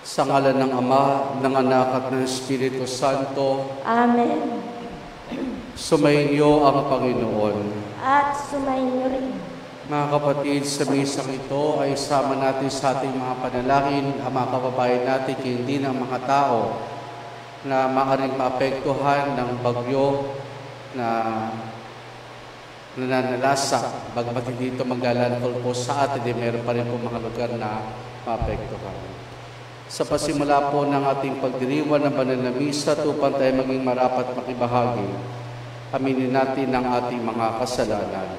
Sa ngalan ng Ama, ng Anak at ng Espiritu Santo. Amen. Sumainyo ang Panginoon. At sumainyo rin. Mga kapatid, sa misang ito ay sama natin sa ating mga panalangin ang mga kababayan natin hindi ng mga tao na maaaring maapektuhan ng bagyo na nananalasa. Bagamat hindi ito maglalandfall po sa atin, meron pa rin po mga lugar na maapektuhan. Sa pasimula po ng ating pagdiriwang ng banal na misa, upang tayo maging marapat makibahagi, aminin natin ang ating mga kasalanan.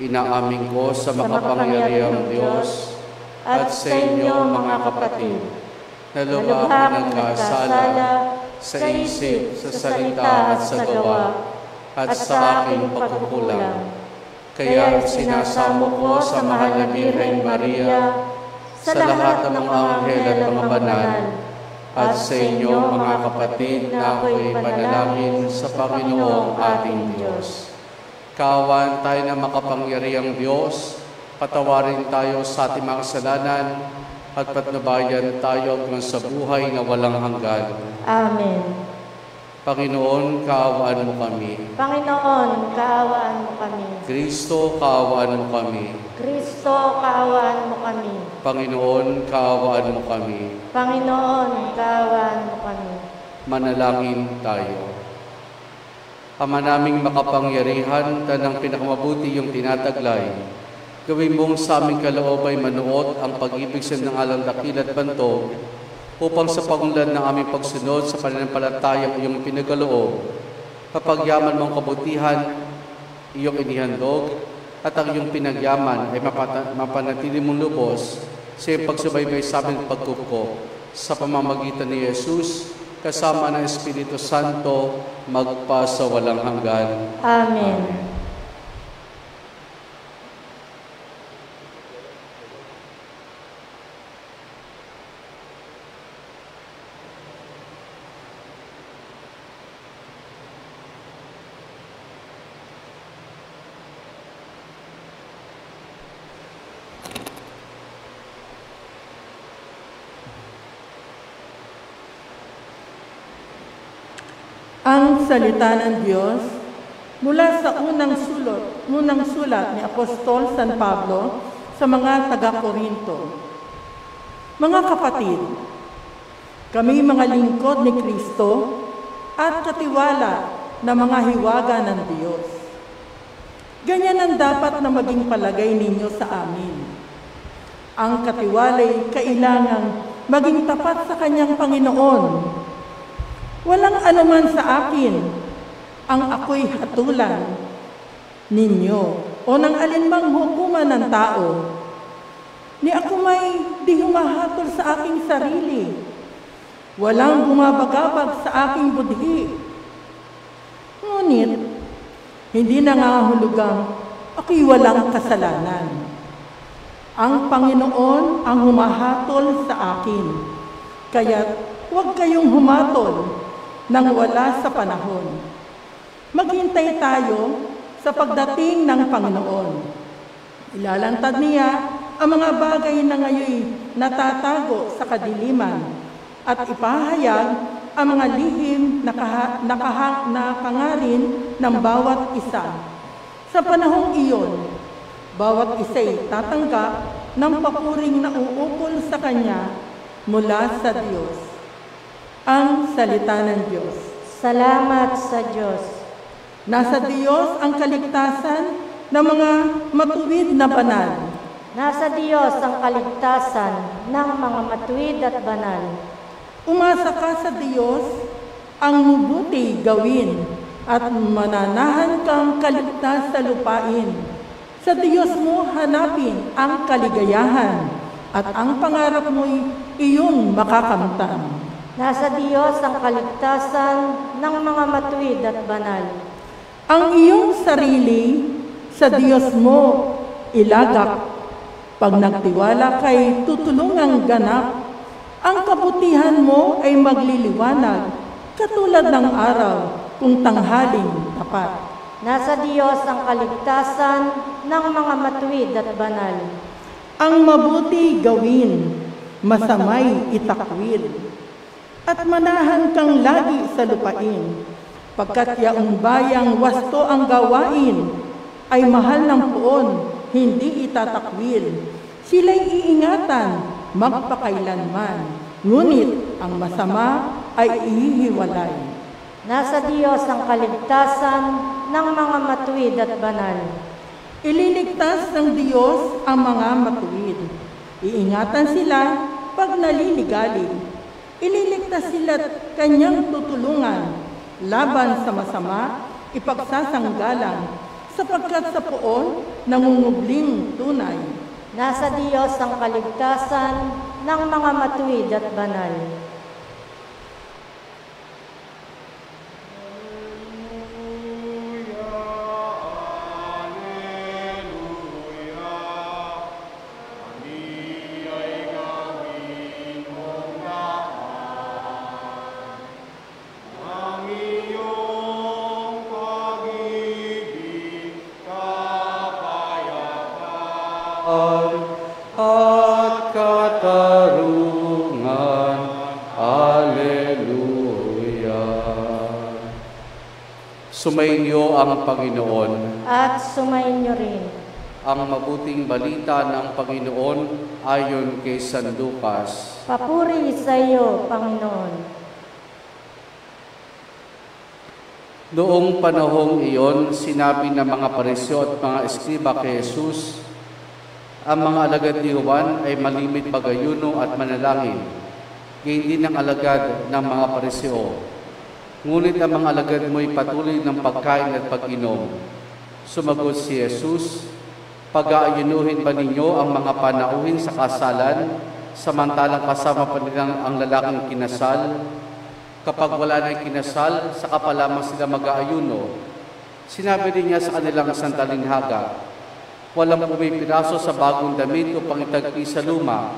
Inaamin ko sa makapangyarihang Diyos at sa inyo mga kapatid, na lubha akong nagkasala sa isip, sa salita at sa gawa, at sa aking pagkukulang. Kaya sinasamo ko sa mahal na Birhen Maria, sa lahat ng mga anghel at mga banal, at sa inyo mga kapatid na ako'y panalangin sa Panginoong ating Diyos. Kaawaan tayo ng makapangyarihang Diyos, patawarin tayo sa ating mga kasalanan, at patnubayan tayo hanggang sa buhay na walang hanggan. Amen. Panginoon, kaawaan mo kami. Panginoon, kaawaan mo kami. Kristo, kaawaan mo kami. Kristo, kaawaan mo kami. Panginoon, kaawaan mo kami. Panginoon, kaawaan mo kami. Manalangin tayo. Ama naming makapangyarihan, tanang pinakamabuti yung tinataglay. Gawin mong sa aming kaloobay manuot ang pag-ibig sa nangalang dakil at bantog, upang sa pagunlad ng aming pagsunod sa pananampalatayang iyong pinagaloob, kapagyaman mong kabutihan, iyong inihandog, at ang iyong pinagyaman ay mapanatili mong lubos sa iyong pagsubaybay sa aming pagkuko sa pamamagitan ni Jesus, kasama ng Espiritu Santo, magpa sa walang hanggan. Amen. Amen. Ang salita ng Diyos mula sa unang sulat ni Apostol San Pablo sa mga taga-Korinto. Mga kapatid, kami mga lingkod ni Kristo at katiwala na mga hiwaga ng Diyos. Ganyan ang dapat na maging palagay ninyo sa amin. Ang katiwala'y kailangang maging tapat sa kanyang Panginoon. Walang anuman sa akin ang ako'y hatulan ninyo o ng alinmang hukuman ng tao. Ni ako may di humahatol sa aking sarili. Walang bumabagabag sa aking budhi. Ngunit, hindi nangangahulugang ako'y walang kasalanan. Ang Panginoon ang humahatol sa akin. Kaya't huwag kayong humatol nang wala sa panahon. Maghintay tayo sa pagdating ng Panginoon. Ilalantad niya ang mga bagay na ngayon natatago sa kadiliman at ipahayag ang mga lihim na pangarin ng bawat isa. Sa panahong iyon, bawat isa'y tatanggap ng papuring na uukol sa Kanya mula sa Diyos. Ang salita ng Diyos. Salamat sa Diyos. Nasa Diyos ang kaligtasan ng mga matuwid na banal. Nasa Diyos ang kaligtasan ng mga matuwid at banal. Umasa ka sa Diyos ang mabuti gawin at mananahan kang kaligtas sa lupain. Sa Diyos mo hanapin ang kaligayahan at ang pangarap mo'y iyong makakamtan. Nasa Diyos ang kaligtasan ng mga matuwid at banal. Ang iyong sarili sa Diyos mo ilagak. Pag nagtiwala kay tutulungang ganap, ang kabutihan mo ay magliliwanag, katulad ng araw kung tanghaling tapat. Nasa Diyos ang kaligtasan ng mga matuwid at banal. Ang mabuti gawin, masamay itakwil, at manahan kang lagi sa lupain, pagkat yaong bayang wasto ang gawain, ay mahal ng puon, hindi itatakwil. Sila'y iingatan, magpakailanman, ngunit ang masama ay ihihiwalay. Nasa Diyos ang kaligtasan ng mga matuwid at banal. Ililigtas ng Diyos ang mga matuwid. Iingatan sila pag naliligalig. Ililigtas sila at kanyang tutulungan. Laban sa masama, ipagsasanggalang, sapagkat sa poon, nangungubling tunay. Nasa Diyos ang kaligtasan ng mga matuwid at banal. At katarungan. Alleluia. Sumainyo ang Panginoon. At sumainyo rin. Ang mabuting balita ng Panginoon ayon kay San Lucas. Papuri sa iyo, Panginoon. Noong panahong iyon, sinabi ng mga Pariseo at mga Eskriba kay Jesus, ang mga alagad ni Juan ay malimit pag-ayuno at manalangin, gayon din ang alagad ng mga Pariseo. Ngunit ang mga alagad mo'y patuloy ng pagkain at pag-inom. Sumagot si Jesus, pag-aayunuhin ba ninyo ang mga panauhin sa kasalan, samantalang kasama pa nilang ang lalaking kinasal? Kapag wala na yung kinasal, saka pa lamang sila mag-aayuno. Sinabi din niya sa kanilang santalinhaga, walang pumipiraso sa bagong damit upang itagpi sa luma.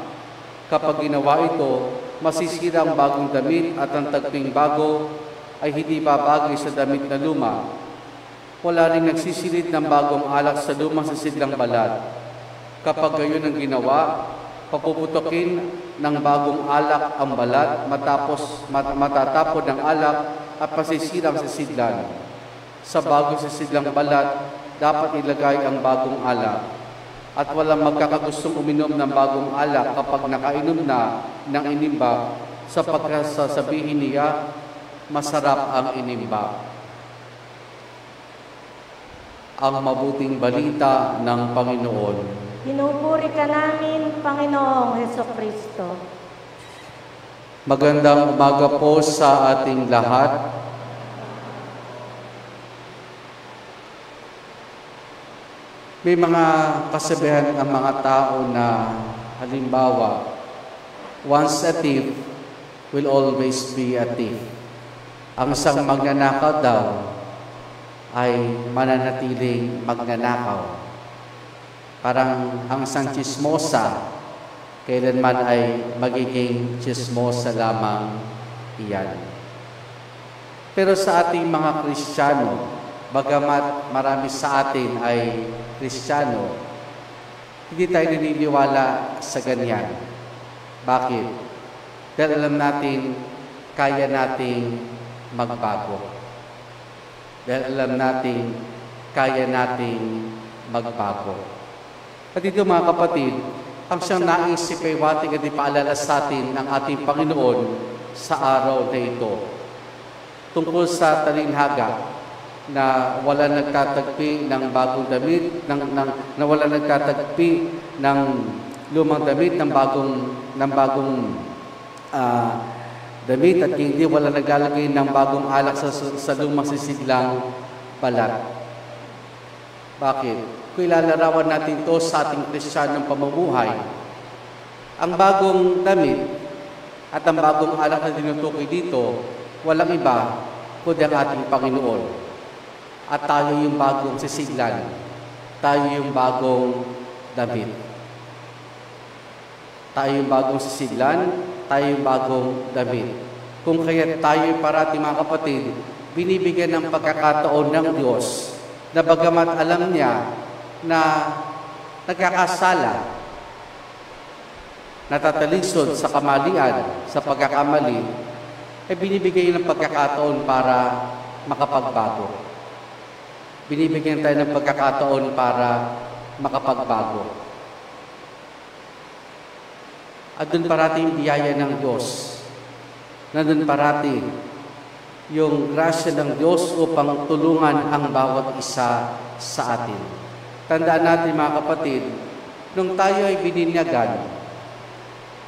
Kapag ginawa ito, masisira ang bagong damit at ang tagping bago ay hindi babagay sa damit na luma. Wala rin nagsisilid ng bagong alak sa lumang sisidlang balat. Kapag gayon ang ginawa, papuputokin ng bagong alak ang balat, matatapon ng alak at masisira ang sisidlan. Sa bagong sisidlang balat, dapat ilagay ang bagong alak. At walang magkakagustong uminom ng bagong alak kapag nakainom na ng inimba, sapagkat sasabihin niya, masarap ang inimba. Ang mabuting balita ng Panginoon. Pinupuri ka namin, Panginoong Hesukristo. Magandang umaga po sa ating lahat. May mga kasabihan ang mga tao na halimbawa, once a thief will always be a thief. Ang isang magnanakaw daw ay mananatiling magnanakaw. Parang ang isang chismosa, kailanman ay magiging chismosa lamang iyan. Pero sa ating mga Kristiyano, bagamat marami sa atin ay Kristiyano, hindi tayo naniniwala sa ganyan. Bakit? Dahil alam natin, kaya nating magbago. Dahil alam natin, kaya nating magbago. At ito mga kapatid, ang siyang naisip ay wating at ipaalala sa atin ng ating Panginoon sa araw na ito. Tungkol sa talinhaga, na wala nagtatagpi ng bagong damit, na wala nagtatagpi ng lumang damit, ng bagong damit, at hindi wala naglalagay ng bagong alak sa lumang sisidlang balat. Bakit? Kung ilalarawan natin ito sa ating Kristiyanong pamumuhay, ang bagong damit at ang bagong alak na tinutukoy dito, walang iba kundi ang ating Panginoon. At tayo yung bagong sisiglan. Tayo yung bagong damit. Tayo yung bagong sisiglan, tayo yung bagong damit. Kung kaya tayo parati mga kapatid, binibigyan ng pagkakataon ng Diyos na bagamat alam niya na nagkakasala, natatalisod sa kamalian, sa pagkakamali, ay binibigay ng pagkakataon para makapagbago. Binibigyan tayo ng pagkakataon para makapagbago. At doon parati yung biyaya ng Diyos. Nandun parati yung grasya ng Diyos upang tulungan ang bawat isa sa atin. Tandaan natin mga kapatid, nung tayo ay bininyagan,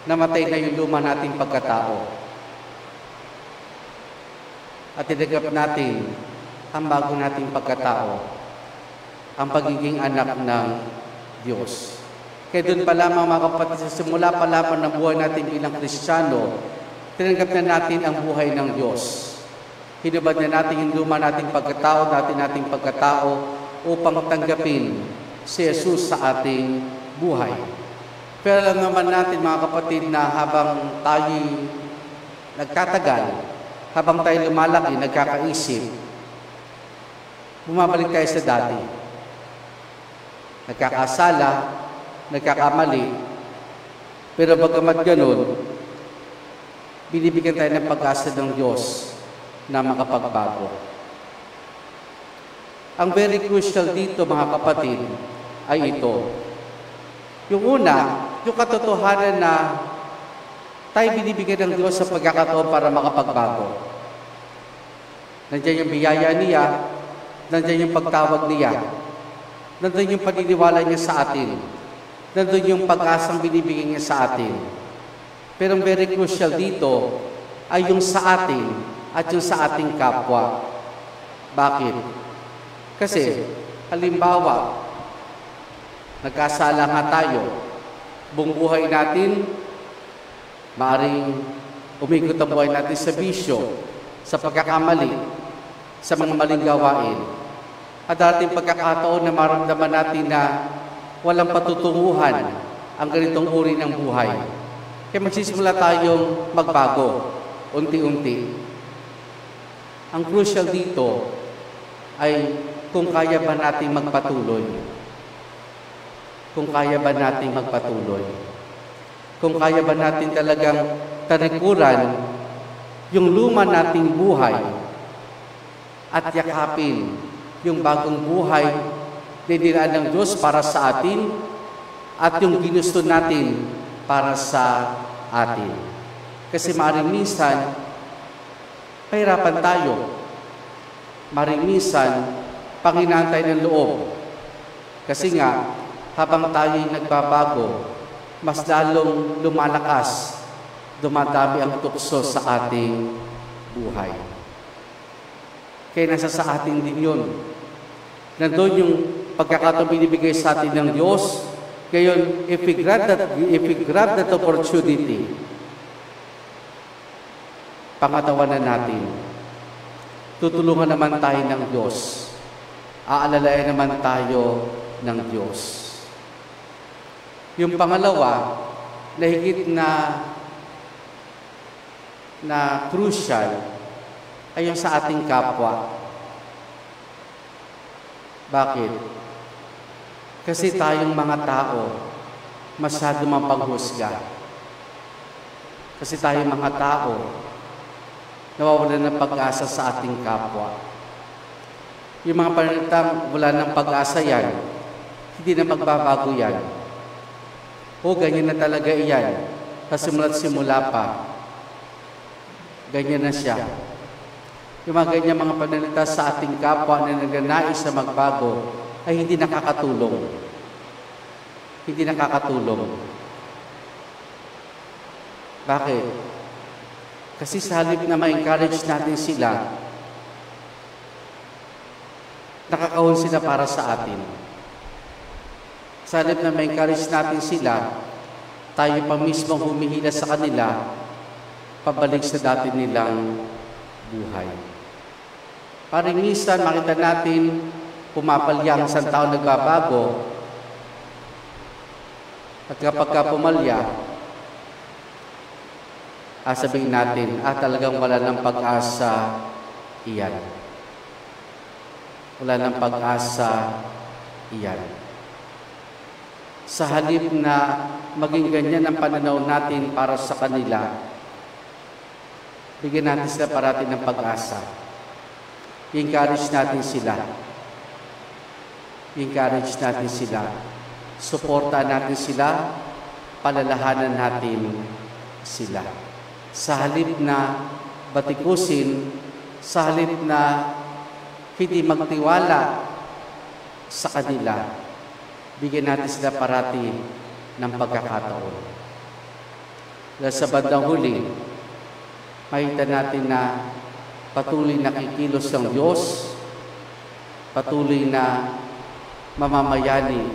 namatay na yung luma nating pagkatao. At tinanggap natin ang bago nating pagkatao, ang pagiging anak ng Diyos. Kaya doon pa lamang mga kapatid, sa simula pa lamang ng buhay natin bilang Kristiyano, tinanggap na natin ang buhay ng Diyos. Hinubad na natin yung luma nating pagkatao, nating pagkatao, upang tanggapin si Jesus sa ating buhay. Pero alam naman natin mga kapatid na habang tayo nagtatagal, habang tayo lumalaki, nagkakaisip, bumabalik tayo sa dati. Nagkakasala, nagkakamali, pero bagamat ganun, binibigyan tayo ng pag-asa ng Diyos na makapagbago. Ang very crucial dito mga kapatid ay ito. Yung una, yung katotohanan na tayo binibigyan ng Diyos sa pagkakataon para makapagbago. Nandiyan yung biyaya niya, nandiyan yung pagtawag niya, nandiyan yung paniniwala niya sa atin, nandiyan yung pag-asang binibigyan niya sa atin. Pero ang very crucial dito ay yung sa atin at yung sa ating kapwa. Bakit? Kasi, halimbawa, nagkasala nga tayo, buong buhay natin, maaaring umikot ang buhay natin sa bisyo, sa pagkakamali, sa mga maling gawain. At dating pagkakataon na maramdaman natin na walang patutunguhan ang ganitong uri ng buhay. Kaya magsisimula tayong magbago, unti-unti. Ang crucial dito ay kung kaya ba nating magpatuloy. Kung kaya ba nating magpatuloy. Kung kaya ba natin talagang talikuran yung luma nating buhay at yakapin yung bagong buhay na dinaan ng Diyos para sa atin at yung ginusto natin para sa atin. Kasi maaaring minsan, pahirapan tayo. Maaaring minsan, panghinaan tayo ng loob. Kasi nga, habang tayo'y nagbabago, mas lalong lumalakas, dumadami ang tukso sa ating buhay. Kaya nasa sa atin din yun. Nandun yung pagkakataon binibigay sa atin ng Diyos. Kaya if we grab that opportunity, pangatawanan natin, tutulungan naman tayo ng Diyos. Aalalayan naman tayo ng Diyos. Yung pangalawa, na higit na crucial, ay yung sa ating kapwa. Bakit? Kasi tayong mga tao, masyado mapaghusga. Kasi tayong mga tao, nawawalan ng pag-asa sa ating kapwa. Yung mga panalitang wala ng pag-asa yan, hindi na magbabago yan. O ganyan na talaga iyan, kasimula't simula pa. Ganyan na siya. Yung mga ganyan mga panalita sa ating kapwa na nagnanais na magbago ay hindi nakakatulong. Hindi nakakatulong. Bakit? Kasi sa halip na ma-encourage natin sila, nakakahon sila para sa atin. Sa halip na ma-encourage natin sila, tayo pa mismo humihila sa kanila, pabalik sa dati nilang buhay. Paring minsan, makita natin, pumapalyang isang tao nagbabago, at kapag ka pumalya, sabihin natin, talagang wala ng pag-asa iyan. Wala ng pag-asa iyan. Sa halip na maging ganyan ang pananaw natin para sa kanila, bigyan natin sila parati ng pag-asa. I-encourage natin sila. I-encourage natin sila. Suportahan natin sila. Palalahanan natin sila. Sa halip na batikusin, sa halip na hindi magtiwala sa kanila, bigyan natin sila parati ng pagkakataon. Dahil sa bandang huli, makita natin na patuloy na kikilos ng Diyos, patuloy na mamamayani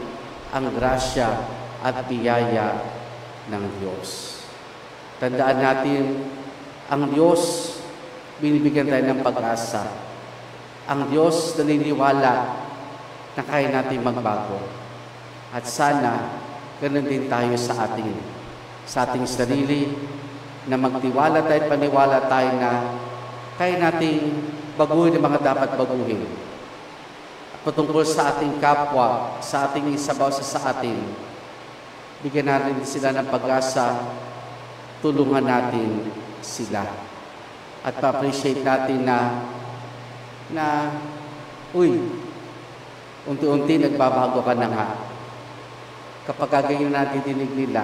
ang grasya at biyaya ng Diyos. Tandaan natin, ang Diyos, binibigyan tayo ng pag-asa. Ang Diyos naniniwala na kaya natin magbago. At sana, ganun din tayo sa ating sarili, na magtiwala tayo at paniwala tayo na kaya nating baguhin ang mga dapat baguhin. At patungkol sa ating kapwa, sa ating isabaw sa atin, bigyan natin sila ng pag-asa, tulungan natin sila. At pa-appreciate natin na unti-unti nagbabago ka na nga. Kapag ganyan natin dinig nila,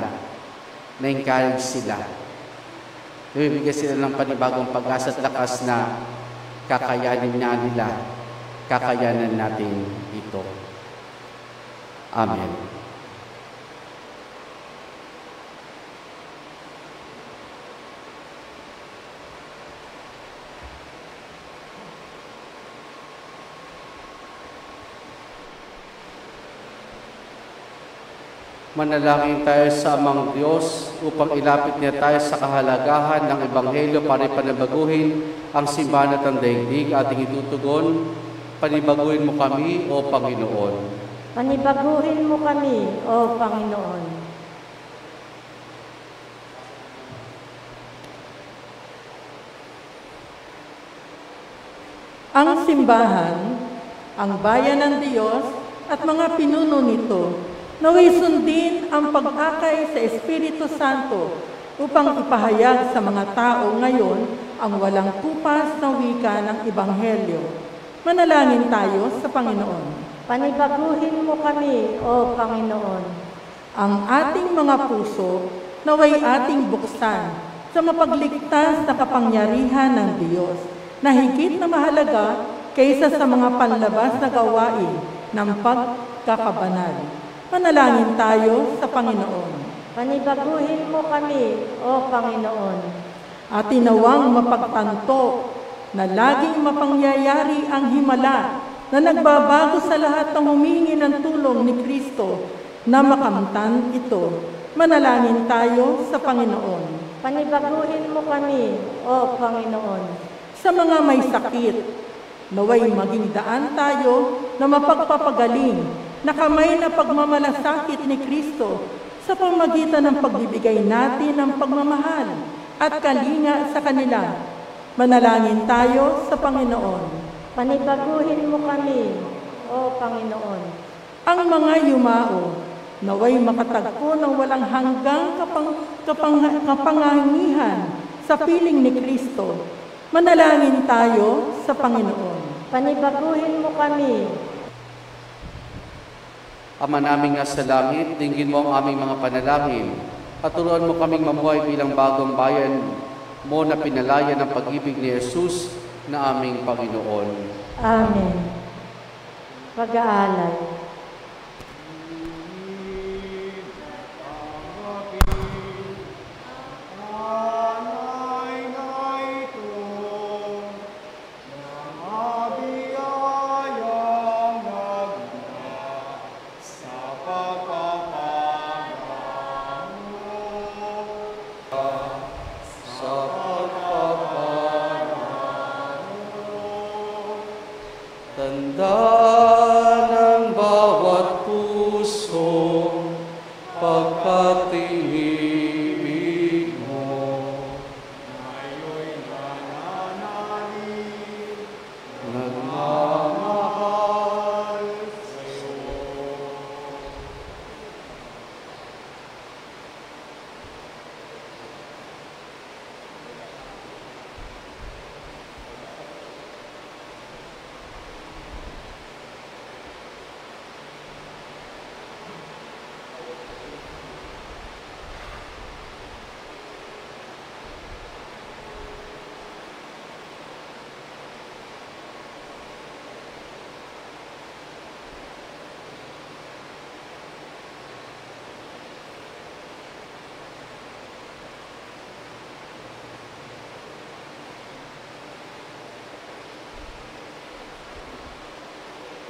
na-encourage sila. Ibibigay sila ng panibagong pag-asa at lakas na kakayanin nila, kakayanan natin ito. Amen. Manalangin tayo sa amang Diyos upang ilapit niya tayo sa kahalagahan ng Ebanghelyo para panabaguhin ang simbahan at ang daigdig. Ating itutugon, panibaguhin mo kami, O Panginoon. Panibaguhin mo kami, O Panginoon. Ang simbahan, ang bayan ng Diyos at mga pinuno nito, naway sundin ang pag-akay sa Espiritu Santo upang ipahayag sa mga tao ngayon ang walang kupas na wika ng Ebanghelyo. Manalangin tayo sa Panginoon. Panibaguhin mo kami, O Panginoon. Ang ating mga puso naway ating buksan sa mapagligtas na kapangyarihan ng Diyos na higit na mahalaga kaysa sa mga panlabas na gawain ng pagkakabanal. Manalangin tayo sa Panginoon. Panibaguhin mo kami, O Panginoon. At tinawang mapagtanto na laging mapangyayari ang himala na nagbabago sa lahat ng humingi ng tulong ni Kristo na makamtan ito. Manalangin tayo sa Panginoon. Panibaguhin mo kami, O Panginoon. Sa mga may sakit, naway maging daan tayo na mapagpapagaling na kamay na pagmamalasakit ni Kristo sa pamagitan ng pagbibigay natin ng pagmamahal at kalinga sa kanila. Manalangin tayo sa Panginoon. Panibaguhin mo kami, O Panginoon. Ang mga yumao, naway makatagpo ng walang hanggang kapangyarihan sa piling ni Kristo. Manalangin tayo sa Panginoon. Panibaguhin mo kami. Ama namin nga sa langit, dinggin mo ang aming mga panalangin at turuan mo kaming mamuhay bilang bagong bayan mo na pinalaya ng pag-ibig ni Jesus na aming Panginoon. Amen. Pag-aalay. Tanda ng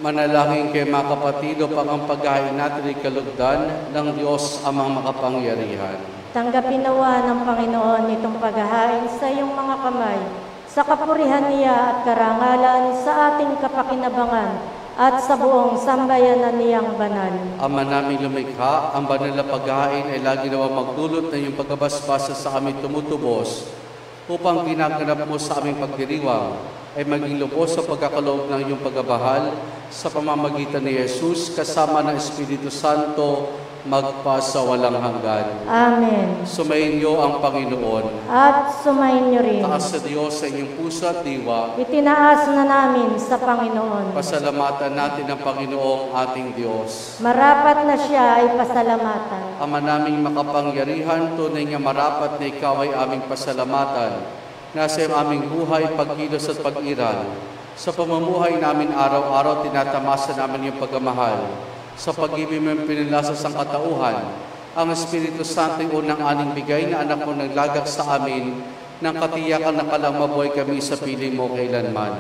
Manalangin kay mga kapatid upang ang paghahain natin ay kalugdan ng Diyos amang makapangyarihan. Tanggapin nawa ng Panginoon itong paghahain sa iyong mga kamay, sa kapurihan niya at karangalan sa ating kapakinabangan at sa buong sambayanan niyang banal. Ama naming lumikha, ang banal na paghahain ay lagi nawa magdulot ng iyong pagkabasbasa sa aming tumutubos, upang ginaganap mo sa aming pagdiriwang ay maging lubos sa pagkakaloob ng iyong pagabahal sa pamamagitan ni Jesus kasama ng Espiritu Santo magpasawalang hanggan. Amen. Sumayin niyo ang Panginoon. At sumayin niyo rin. Taas sa Diyos sa inyong puso at diwa. Itinaas na namin sa Panginoon. Pasalamatan natin ang Panginoong ating Diyos. Marapat na siya ay pasalamatan. Ama naming makapangyarihan, tunay nga marapat na ikaw ay aming pasalamatan. Nasa iyong aming buhay, pagkilos at pag-iral. Sa pamumuhay namin araw-araw, tinatamasa namin yung pagmamahal. Sa pag-ibig mo pinilasa sa katauhan, ang Espiritu Santo yung unang aning bigay na anak mo naglagak sa amin ng katiyakan na kalang mabuhay kami sa piling mo kailanman.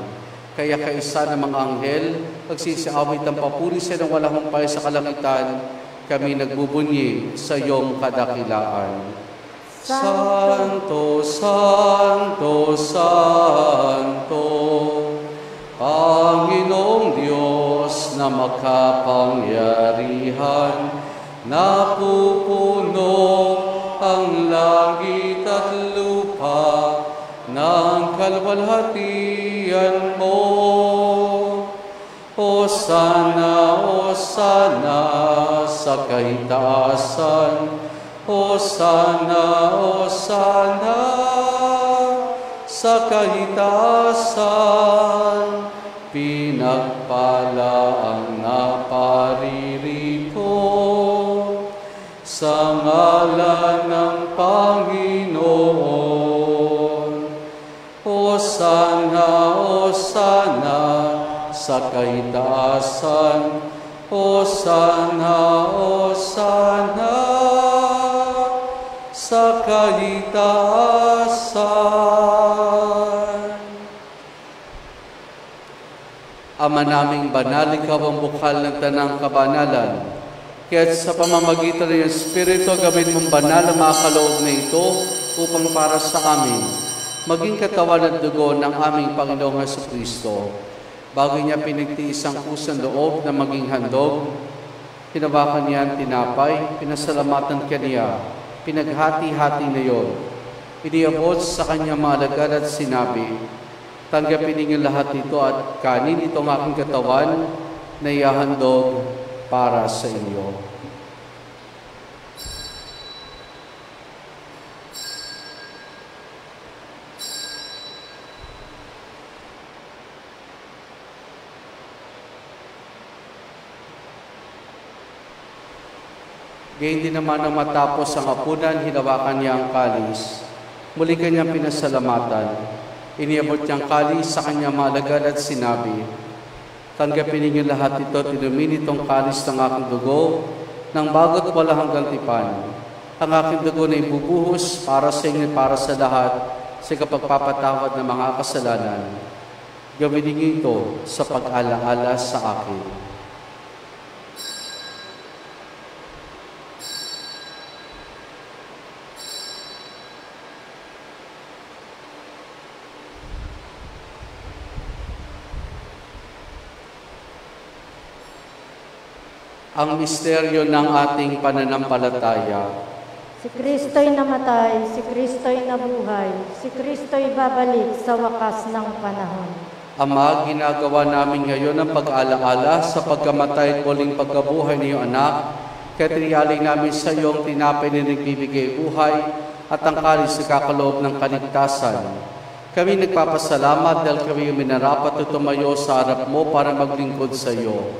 Kaya kaisa ng mga anghel, pagsisiawit ang papuri sa ng walang humpay sa kalangitan, kami nagbubunyi sa iyong kadakilaan. Santo, Santo, Santo, Panginoong Diyos na makapangyarihan, napupuno ang langit at lupa ng kalwalhatian mo. Hosana, Hosana sa kaitaasan, Hosana, Hosana sa kaitaasan, pinagpala ang naparirito sa ngalan ng Panginoon. Hosana, Hosana sa kaitaasan, Hosana, Hosana sa kaitaasan. Ama naming banal, ikaw ang bukal ng tanang kabanalan. Kaya't sa pamamagitan ng Espiritu, gawin mong banal ang mga kaloob na ito upang para sa amin, maging katawan at dugo ng aming Panginoong Jesucristo. Bago niya pinagtiis ang kusang loob na maging handog, hinawakan niya ang tinapay, pinasalamatan kaniya, pinaghati-hati na iyon. Iniabot sa kanyang mga alagad at sinabi, tanggapin ninyo lahat ito at kanin itong aking katawan na ihahandog para sa inyo. Gayun din naman ang matapos ang hapunan, hinawakan niya ang kalis. Muli kanyang pinasalamatan. Iniabot niyang kalis sa kanyang mga alagad at sinabi, tanggapin ninyo lahat ito, tinumin itong kalis ng aking dugo, ng bago't wala hanggang tipan. Ang aking dugo na ibubuhos para sa inyo, para sa lahat, sa kapagpapatawad ng mga kasalanan. Gawin ninyo ito sa pag-alaala sa akin. Ang misteryo ng ating pananampalataya. Si Kristo'y namatay, si Kristo'y nabuhay, si Kristo'y babalik sa wakas ng panahon. Ama, ginagawa namin ngayon ang pag-alaala sa pagkamatay at muling pagkabuhay ng iyong anak, kaya tiniyaling namin sa iyong tinapay na nagbibigay buhay at ang kalis na kakaloob ng kaligtasan. Kami nagpapasalamat dahil kami minarapat at tumayo sa harap mo para maglingkod sa iyo.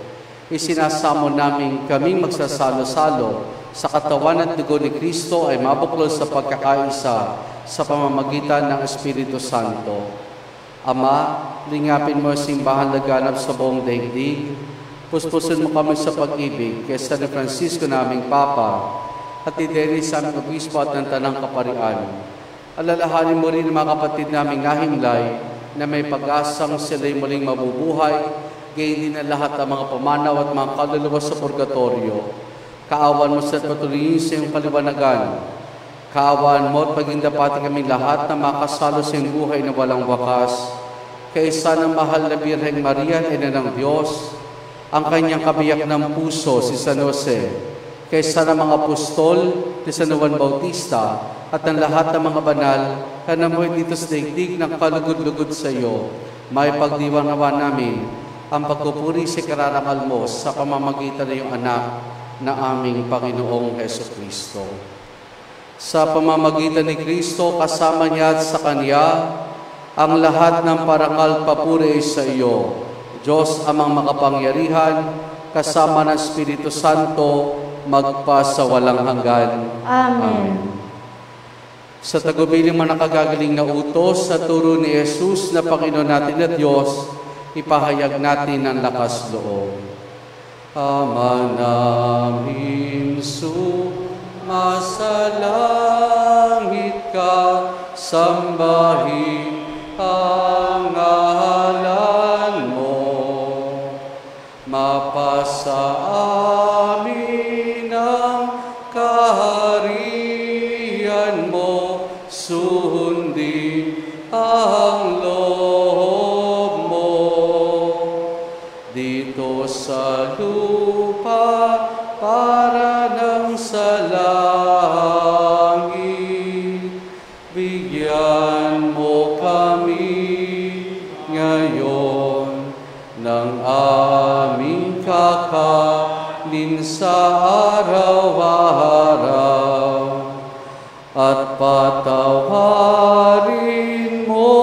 Isinasamo namin kaming magsasalo-salo sa katawan at dugo ni Kristo ay mabuklod sa pagkakaisa sa pamamagitan ng Espiritu Santo. Ama, lingapin mo ang simbahan laganap sa buong daigdig. Puspusin mo kami sa pag-ibig kay San Francisco naming Papa at ni Dennis sa aming obispo at ng Tanang Kaparian. Alalahanin mo rin ang mga kapatid naming nahimlay na may pag-asang sila'y muling mabubuhay gayon din na lahat ng mga pumanaw at mga kaluluwa sa purgatorio. Kaawan mo sa patuloyin sa iyong kaliwanagan. Kaawaan mo at paging dapati kami lahat na makasalo sa iyong buhay na walang wakas. Kaisa ng mahal na Birheng Maria, Ina ng Diyos, ang kanyang kabiyak ng puso, si San Jose, kaisa ng mga apostol, ni San Juan Bautista, at ng lahat ng mga banal na namuhay dito sa daigdig ng kalugod-lugod sa iyo, may pagdiwang nawa namin ang pagpupuri sa kararangal mo sa pamamagitan ng iyong anak na aming Panginoong Hesukristo. Sa pamamagitan ni Kristo, kasama niya at sa Kanya, ang lahat ng parangal papuri sa iyo, Diyos amang makapangyarihan, kasama ng Espiritu Santo, magpa sa walang hanggan. Amen. Sa tagubiling mga nakagagaling na utos sa turo ni Jesus na Panginoon natin at Diyos, ipahayag natin ang lakas loob. Ama namin sumasalangit ka, sambahin ang ngalan mo, mapasa amin ang kaharian mo, sundin ang loob mo, dito sa lupa para ng sa langit. Bigyan mo kami ngayon ng aming kakanin sa araw-araw, at patawarin mo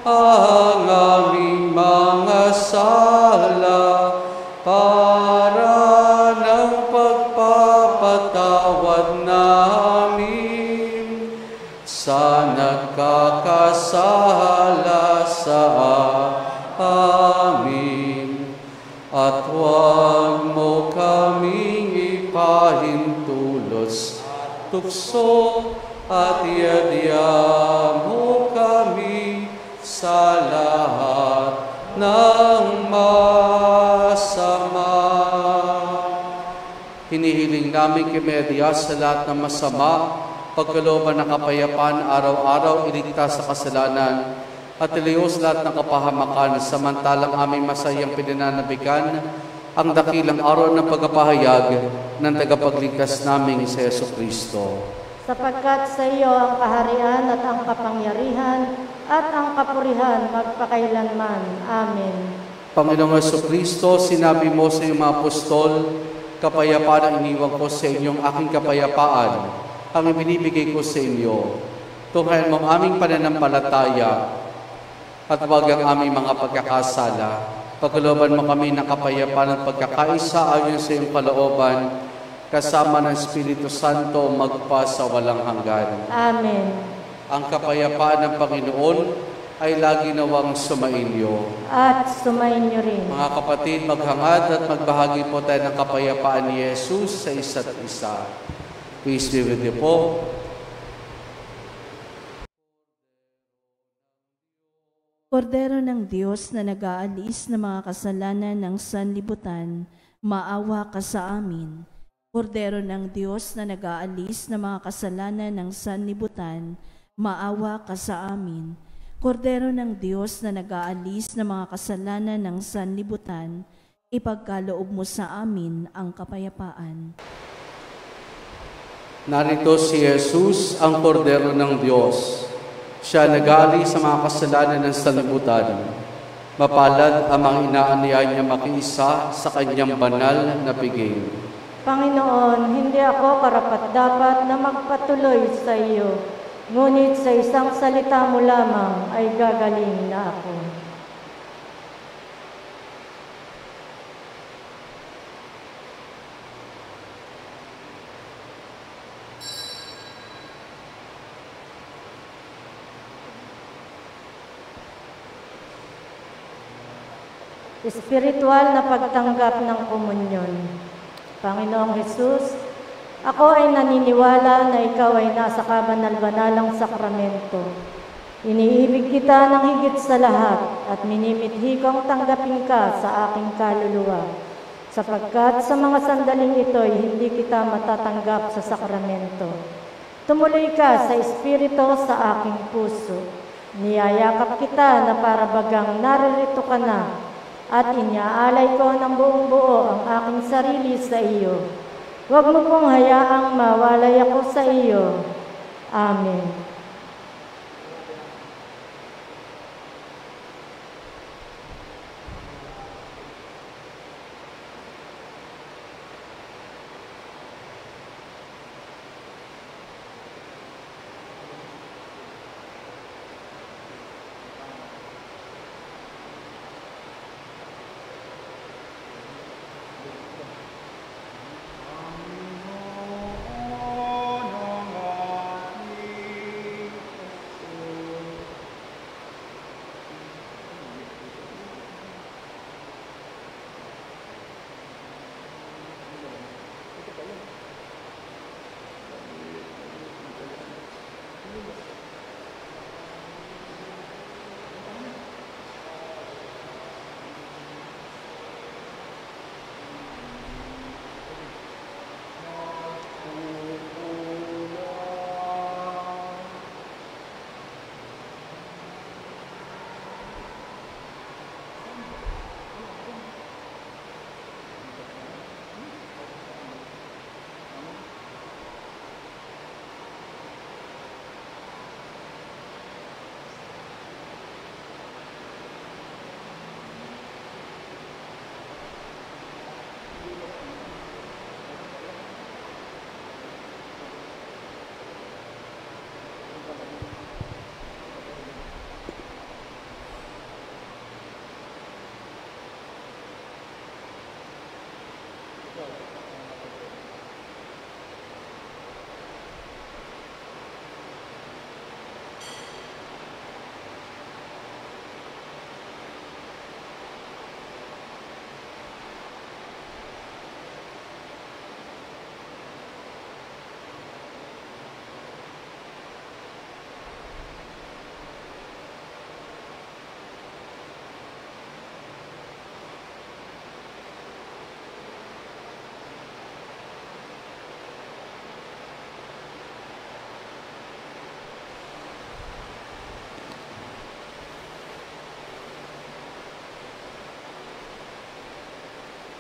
ang aming mga sala para ng pagpapatawad namin sa nagkakasala sa amin, at huwag mo kaming ipahintulot tukso, at iadya mo kami sa lahat ng masama. Hinihiling namin kay Maria sa lahat ng masama, pagkalooban ng kapayapaan araw-araw, iligtas sa kasalanan, at ilayos lahat ng kapahamakan, samantalang aming masayang pinananabikan ang dakilang araw ng pagpapahayag ng tagapagligtas naming si Jesucristo. Sapagkat sa iyo ang kaharian at ang kapangyarihan at ang kapurihan magpakailanman. Amen. Panginoong Jesucristo, sinabi mo sa iyong mga apostol, kapayapaan ang iniwan ko sa inyong aking kapayapaan, ang ibinibigay ko sa inyo. Tunghayan mo ang aming pananampalataya at huwag ang aming mga pagkakasala. Pagkalooban mo kami ng kapayapaan at pagkakaisa ayon sa iyong kalooban, kasama ng Espiritu Santo magpa sa walang hanggan. Amen. Ang kapayapaan ng Panginoon ay lagi nawang sumainyo. At sumainyo rin. Mga kapatid, maghangad at magbahagi po tayo ng kapayapaan ni Jesus sa isa't isa. Peace be with you po. Kordero ng Diyos na nag-aalis ng mga kasalanan ng sanlibutan, maawa ka sa amin. Kordero ng Diyos na nag-aalis ng mga kasalanan ng sanlibutan, maawa ka sa amin. Kordero ng Diyos na nag-aalis ng mga kasalanan ng sanlibutan, ipagkaloob mo sa amin ang kapayapaan. Narito si Jesus, ang Kordero ng Diyos. Siya nag-aalis sa mga kasalanan ng sanlibutan. Mapalad ang mga inaanihan niya makiisa sa kanyang banal na piging. Panginoon, hindi ako karapat-dapat na magpatuloy sa iyo, ngunit sa isang salita mo lamang ay gagaling na ako. Espiritual na pagtanggap ng komunyon. Panginoong Hesus, ako ay naniniwala na ikaw ay nasa kabanal-banalang sakramento. Iniibig kita ng higit sa lahat at minimithi kong tanggapin ka sa aking kaluluwa. Sapagkat sa mga sandaling ito'y hindi kita matatanggap sa sakramento. Tumuloy ka sa Espiritu sa aking puso. Niyayakap kita na para bagang naririto ka na at inyaalay ko ng buong buo ang aking sarili sa iyo. Huwag mo pong hayaang mawalay ako sa iyo. Amen.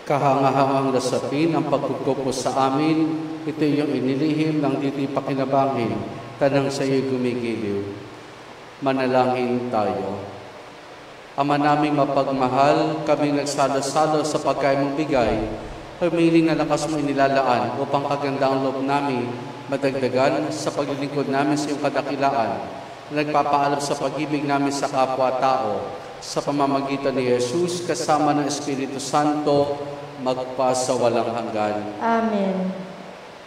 Kahangahangang dasapin ang pagkukupo sa amin, ito yung inilihim ng di pakinabangin, tanang sa iyo gumigiliw. Manalangin tayo. Ama naming mapagmahal, kami nagsalo-salo sa pagkain mong bigay, humiling na lakas mo inilalaan upang kagandaang loob namin madagdagan sa paglilingkod namin sa iyong kadakilaan, na nagpapaalam sa pag-ibig namin sa kapwa-tao, sa pamamagitan ni Jesus kasama ng Espiritu Santo, magpasa walang hanggan. Amen.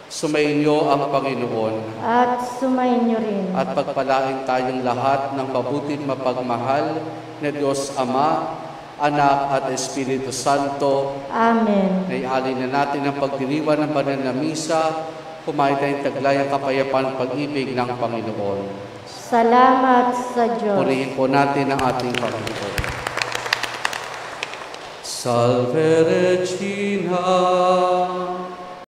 Sumainyo ang Panginoon. At sumainyo rin. At pagpalain tayong lahat ng mabutit mapagmahal na Diyos Ama, Anak at Espiritu Santo. Amen. Naialin na natin ang pagdiriwan ng banal na misa, kumain tayong taglayang kapayapaan at pag-ibig ng Panginoon. Salamat sa Diyos. Purihin po natin ang ating Panginoon. Salve Regina,